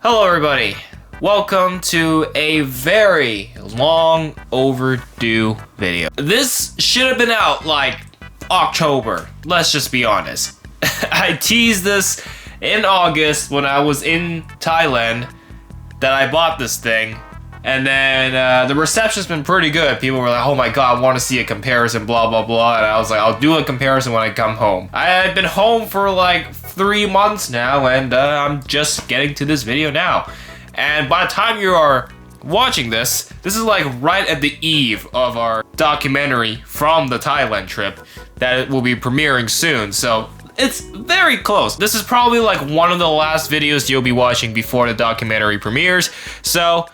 Hello everybody, welcome to a very long overdue video. This should have been out like October, let's just be honest. I teased this in August when I was in Thailand that I bought this thing, and then the reception's been pretty good. People were like, oh my god, I want to see a comparison, blah blah blah, and I was like, I'll do a comparison when I come home. I had been home for like 3 months now, and I'm just getting to this video now. And by the time you are watching this is like right at the eve of our documentary from the Thailand trip that will be premiering soon, so it's very close. This is probably like one of the last videos you'll be watching before the documentary premieres, so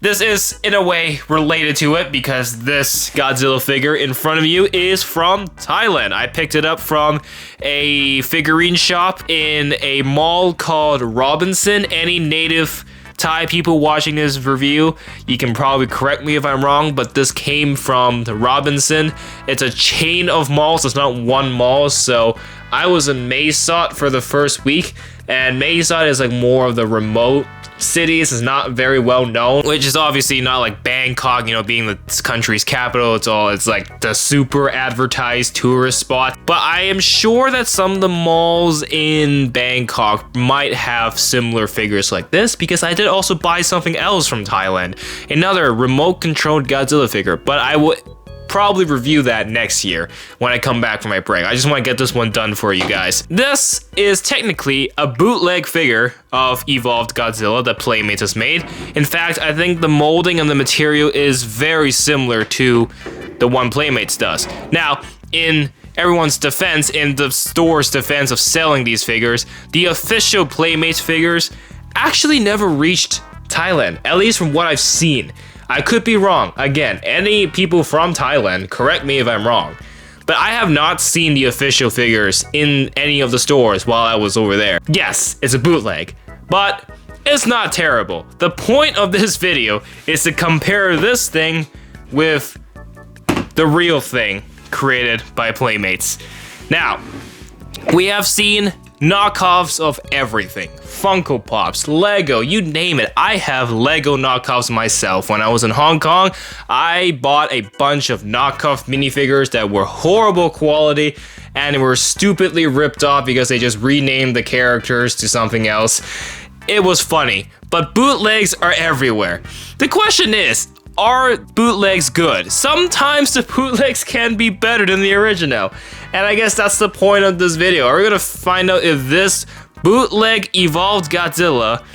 this is in a way related to it because this Godzilla figure in front of you is from Thailand. I picked it up from a figurine shop in a mall called Robinson. Any native Thai people watching this review, you can probably correct me if I'm wrong, but this came from the Robinson. It's a chain of malls, it's not one mall, so I was in Mae Sot for the first week, and Mae Sot is like more of the remote cities, is not very well known, which is obviously not like Bangkok, you know, being the country's capital. It's like the super advertised tourist spot. But I am sure that some of the malls in Bangkok might have similar figures like this, because I did also buy something else from Thailand, another remote controlled Godzilla figure, but I would probably review that next year when I come back from my break. I just want to get this one done for you guys. This is technically a bootleg figure of Evolved Godzilla that Playmates has made. In fact, I think the molding and the material is very similar to the one Playmates does. Now, in everyone's defense, in the store's defense of selling these figures, the official Playmates figures actually never reached Thailand, at least from what I've seen. I could be wrong. Again, any people from Thailand, correct me if I'm wrong. But I have not seen the official figures in any of the stores while I was over there. Yes, it's a bootleg, but it's not terrible. The point of this video is to compare this thing with the real thing created by Playmates. Now, we have seen knockoffs of everything. Funko Pops, Lego, you name it. I have Lego knockoffs myself. When I was in Hong Kong, I bought a bunch of knockoff minifigures that were horrible quality and were stupidly ripped off because they just renamed the characters to something else. It was funny, but bootlegs are everywhere. The question is, are bootlegs good? Sometimes the bootlegs can be better than the original. And I guess that's the point of this video. We're gonna find out if this bootleg Evolved Godzilla,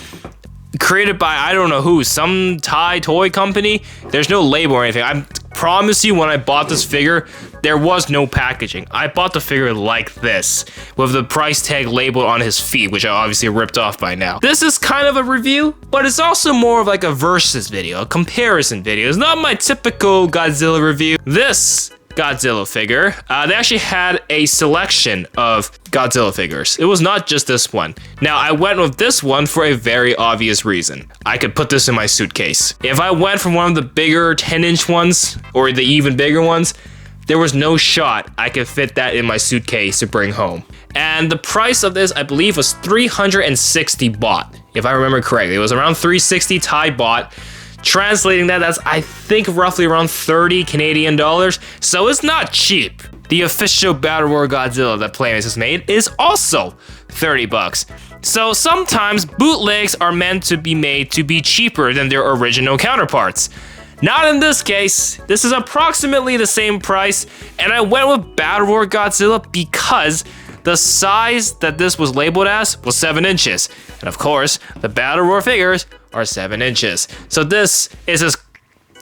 created by I don't know who, some Thai toy company. There's no label or anything. I promise you, when I bought this figure, there was no packaging. I bought the figure like this, with the price tag labeled on his feet, which I obviously ripped off by now. This is kind of a review, but it's also more of like a versus video, a comparison video. It's not my typical Godzilla review. This Godzilla figure, they actually had a selection of Godzilla figures. It was not just this one. Now, I went with this one for a very obvious reason. I could put this in my suitcase. If I went from one of the bigger 10-inch ones, or the even bigger ones, there was no shot I could fit that in my suitcase to bring home. And the price of this, I believe, was 360 baht, if I remember correctly. It was around 360 Thai baht. Translating that, that's I think roughly around 30 Canadian dollars, so it's not cheap. The official Battle Royale Godzilla that Playmates has made is also 30 bucks. So sometimes bootlegs are meant to be made to be cheaper than their original counterparts. Not in this case. This is approximately the same price, and I went with Battle Royale Godzilla because the size that this was labeled as was 7 inches. And of course, the Battle Royale figures are 7 inches. So this is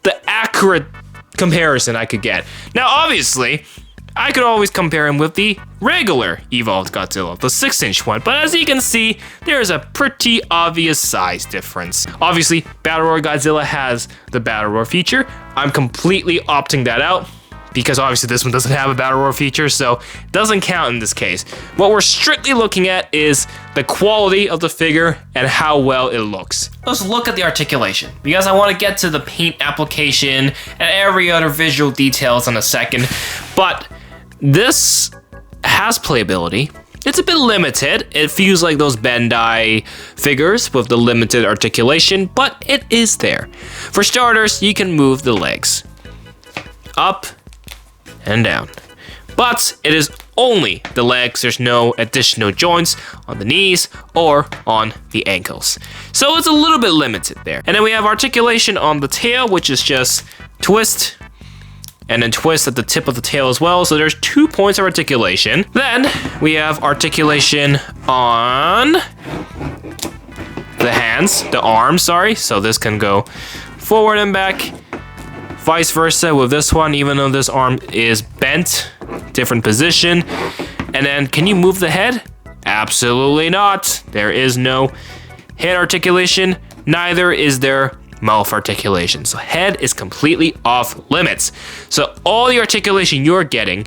the accurate comparison I could get. Now, obviously, I could always compare him with the regular Evolved Godzilla, the 6-inch one. But as you can see, there is a pretty obvious size difference. Obviously, Battle Royale Godzilla has the Battle Royale feature. I'm completely opting that out, because obviously this one doesn't have a Battle Royale feature, so it doesn't count in this case. What we're strictly looking at is the quality of the figure and how well it looks. Let's look at the articulation, because I want to get to the paint application and every other visual details in a second. But this has playability. It's a bit limited. It feels like those Bandai figures with the limited articulation, but it is there. For starters, you can move the legs up and down. But it is only the legs. There's no additional joints on the knees or on the ankles. So it's a little bit limited there. And then we have articulation on the tail, which is just twist and then twist at the tip of the tail as well. So there's 2 points of articulation. Then we have articulation on the hands, the arms, sorry. So this can go forward and back. Vice versa with this one, even though this arm is bent, different position. And then, can you move the head? Absolutely not. There is no head articulation, neither is there mouth articulation. So head is completely off limits. So all the articulation you're getting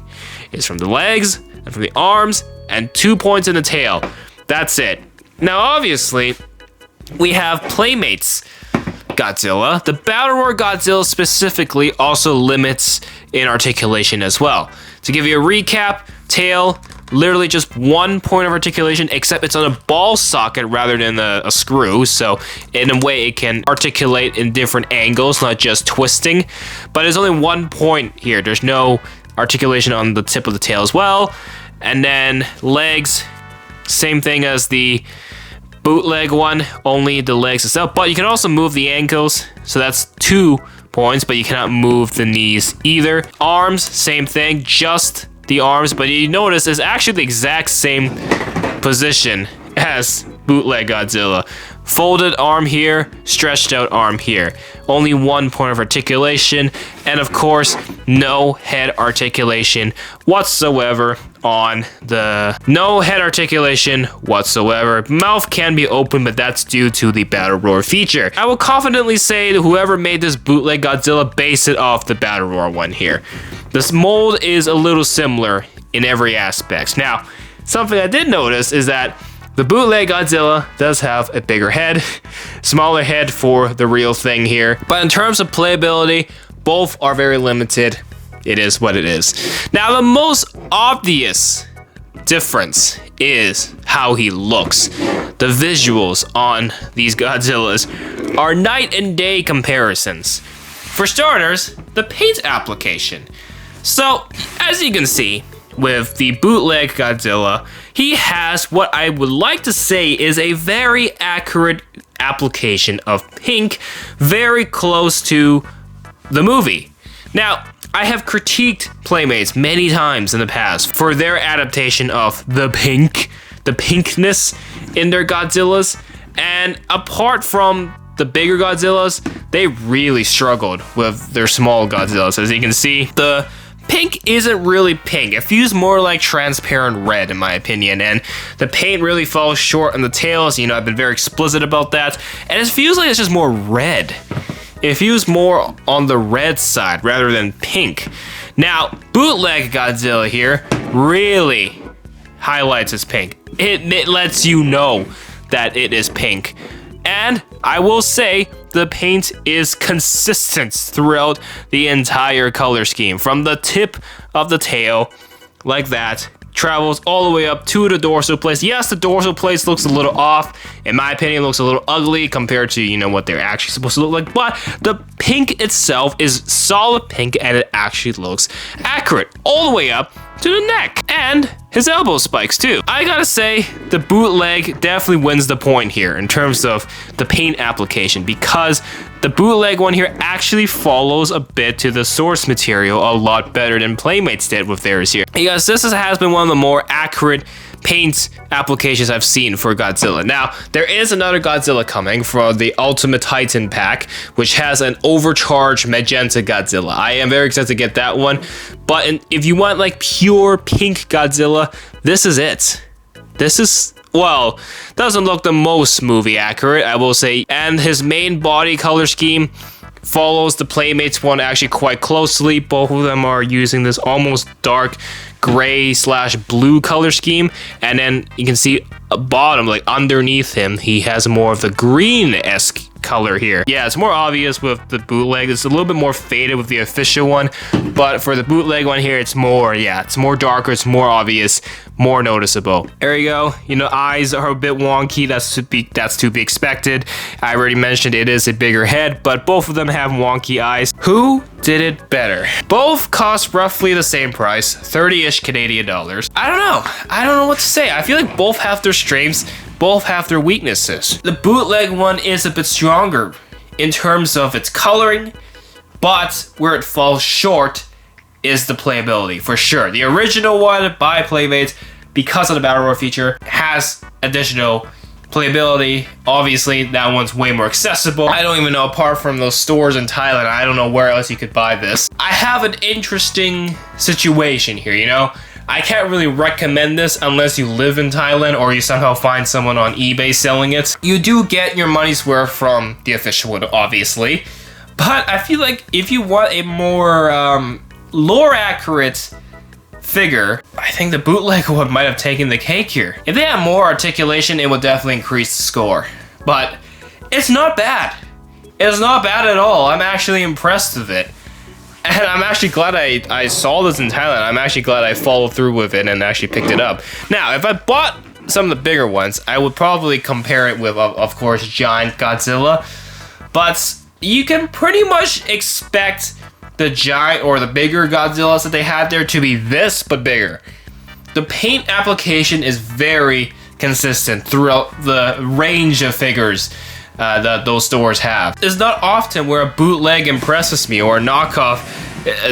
is from the legs and from the arms and 2 points in the tail. That's it. Now, obviously, we have Playmates Godzilla. The Battle Roar Godzilla specifically also limits in articulation as well. To give you a recap, tail, literally just 1 point of articulation, except it's on a ball socket rather than a screw. So in a way it can articulate in different angles, not just twisting. But there's only 1 point here. There's no articulation on the tip of the tail as well. And then legs, same thing as the bootleg one, only the legs itself, but you can also move the ankles, so that's 2 points, but you cannot move the knees either. Arms, same thing, just the arms, but you notice it's actually the exact same position as bootleg Godzilla. Folded arm here, stretched out arm here. Only 1 point of articulation, and of course, no head articulation whatsoever on the... No head articulation whatsoever. Mouth can be open, but that's due to the Battle Roar feature. I will confidently say that whoever made this bootleg Godzilla based it off the Battle Roar one here. This mold is a little similar in every aspect. Now, something I did notice is that the bootleg Godzilla does have a bigger head, smaller head for the real thing here. But in terms of playability, both are very limited. It is what it is. Now, the most obvious difference is how he looks. The visuals on these Godzillas are night and day comparisons. For starters, the paint application. So, as you can see, with the bootleg Godzilla, he has what I would like to say is a very accurate application of pink, very close to the movie. Now, I have critiqued Playmates many times in the past for their adaptation of the pinkness in their Godzillas, and apart from the bigger Godzillas, they really struggled with their small Godzillas. As you can see, the pink isn't really pink. It feels more like transparent red in my opinion, and the paint really falls short on the tails. You know, I've been very explicit about that, and it feels like it's just more red. It feels more on the red side rather than pink. Now, bootleg Godzilla here really highlights its pink. It lets you know that it is pink. And I will say the paint is consistent throughout the entire color scheme. From the tip of the tail, like that, travels all the way up to the dorsal place. Yes, the dorsal place looks a little off. In my opinion, it looks a little ugly compared to, you know, what they're actually supposed to look like. But the pink itself is solid pink, and it actually looks accurate all the way up to the neck and his elbow spikes too. I gotta say, the bootleg definitely wins the point here in terms of the paint application, because the bootleg one here actually follows a bit to the source material a lot better than Playmates did with theirs here. Because this has been one of the more accurate paint applications I've seen for Godzilla. Now, there is another Godzilla coming for the Ultimate Titan pack, which has an overcharged magenta Godzilla. I am very excited to get that one, but if you want like pure pink Godzilla, this is it. This is, well, doesn't look the most movie accurate, I will say, and his main body color scheme follows the Playmates one actually quite closely. Both of them are using this almost dark gray / blue color scheme, and then you can see bottom, like underneath him, he has more of the green-esque color here. Yeah, it's more obvious with the bootleg. It's a little bit more faded with the official one, but for the bootleg one here, it's more, yeah, it's more darker, it's more obvious, more noticeable. There you go. You know, eyes are a bit wonky. That's to be expected. I already mentioned it is a bigger head, but both of them have wonky eyes. Who did it better? Both cost roughly the same price, 30-ish Canadian dollars. I don't know what to say. I feel like both have their strengths, both have their weaknesses. The bootleg one is a bit stronger in terms of its coloring, but where it falls short is the playability, for sure. The original one by Playmates, because of the Battle Royale feature, has additional playability. Obviously, that one's way more accessible. I don't even know, apart from those stores in Thailand, I don't know where else you could buy this. I have an interesting situation here, you know? I can't really recommend this unless you live in Thailand or you somehow find someone on eBay selling it. You do get your money's worth from the official one, obviously. But I feel like if you want a more lore accurate figure, I think the bootleg one might have taken the cake here. If they had more articulation, it would definitely increase the score. But it's not bad. It's not bad at all. I'm actually impressed with it. And I'm actually glad I saw this in Thailand. I'm actually glad I followed through with it and actually picked it up. Now, if I bought some of the bigger ones, I would probably compare it with, of course, giant Godzilla. But you can pretty much expect the giant or the bigger Godzillas that they had there to be this, but bigger. The paint application is very consistent throughout the range of figures that those stores have. It's not often where a bootleg impresses me or a knockoff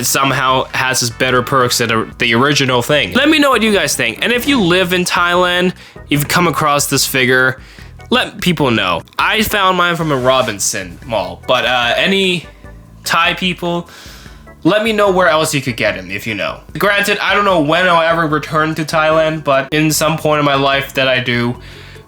somehow has its better perks than the original thing. Let me know what you guys think. And if you live in Thailand, you've come across this figure, let people know. I found mine from a Robinson mall, but any Thai people, let me know where else you could get him if you know. Granted, I don't know when I'll ever return to Thailand, but in some point in my life that I do,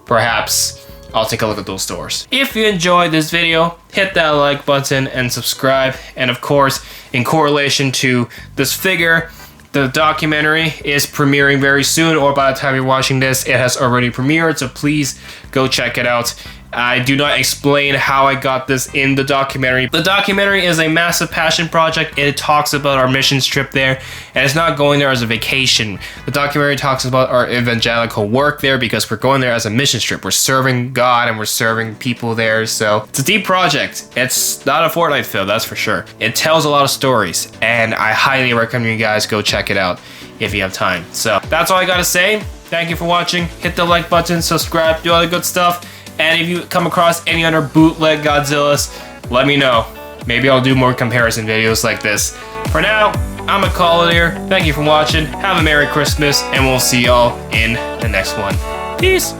perhaps I'll take a look at those stores. If you enjoyed this video, hit that like button and subscribe. And of course, in correlation to this figure, the documentary is premiering very soon, or by the time you're watching this, it has already premiered, so please go check it out. I do not explain how I got this in the documentary. The documentary is a massive passion project. It talks about our missions trip there, and it's not going there as a vacation. The documentary talks about our evangelical work there because we're going there as a mission trip. We're serving God and we're serving people there, so it's a deep project. It's not a Fortnite film, that's for sure. It tells a lot of stories, and I highly recommend you guys go check it out if you have time. So that's all I gotta say. Thank you for watching. Hit the like button, subscribe, do all the good stuff. And if you come across any other bootleg Godzillas, let me know. Maybe I'll do more comparison videos like this. For now, I'm gonna call it here. Thank you for watching. Have a Merry Christmas, and we'll see y'all in the next one. Peace.